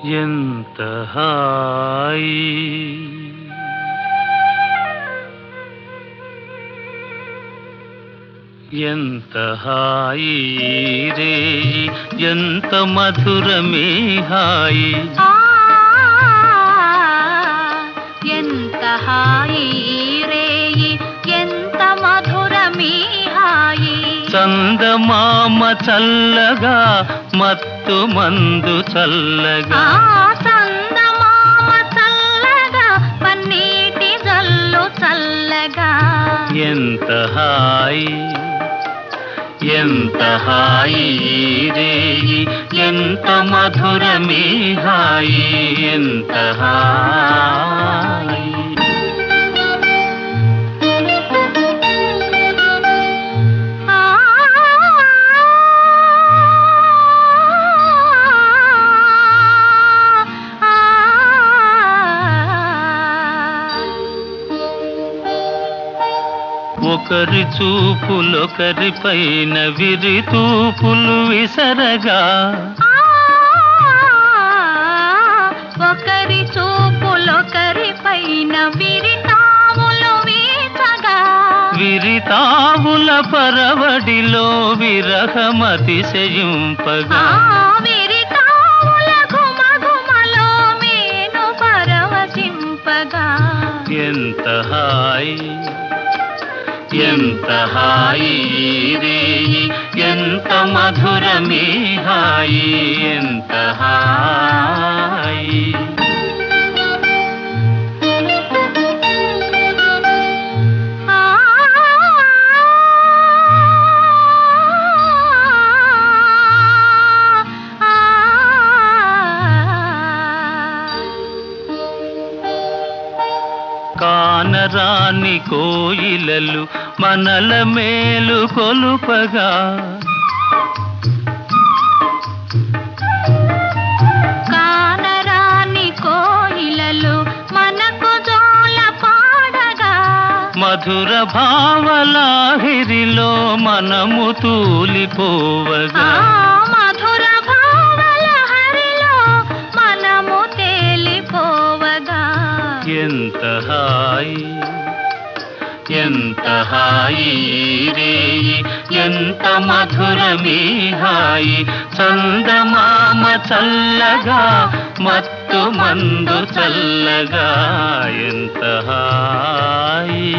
ఎంత హాయి ఎంత హాయి రే ఎంత మధురమే హాయి ఎంత హాయి రే ఎంత మధురమే హాయి చందమామ చల్లగా మత్తు మందు చల్లగా చందమామ చల్లగా పన్నీటి జల్లు చల్లగా ఎంత హాయి ఎంత హాయి రే ఎంత మధురమే హాయి ఎంత హాయి ఒకరి చూపులొకరి పైన విరి తూపులు విసరగా ఒకరి చూపులొకరి పైన విరితాములు వీచగా విరితావుల పరవడిలో విరహమతిశయింపగా విరితాముల ఘుమఘుమలో మేను పరవశింపగా ఎంత హాయి ఎంత హాయి రే ఎంత మధురమే హాయి ఎంత హాయి కానరాని కోయిలలు మనల మేలు కొలుపగా కానరాని కోయిలలు మనకు జోల పాడగా మధుర భావలాహిరిలో మనము తూలిపోవగా మధుర భావలహరిలో మనము తేలిపోవగా ఎంత హాయి ఎంత హాయి రే ఎంత మధురమే హాయి చందమామ చల్లగా మత్తు మందు చల్లగా ఎంత హాయి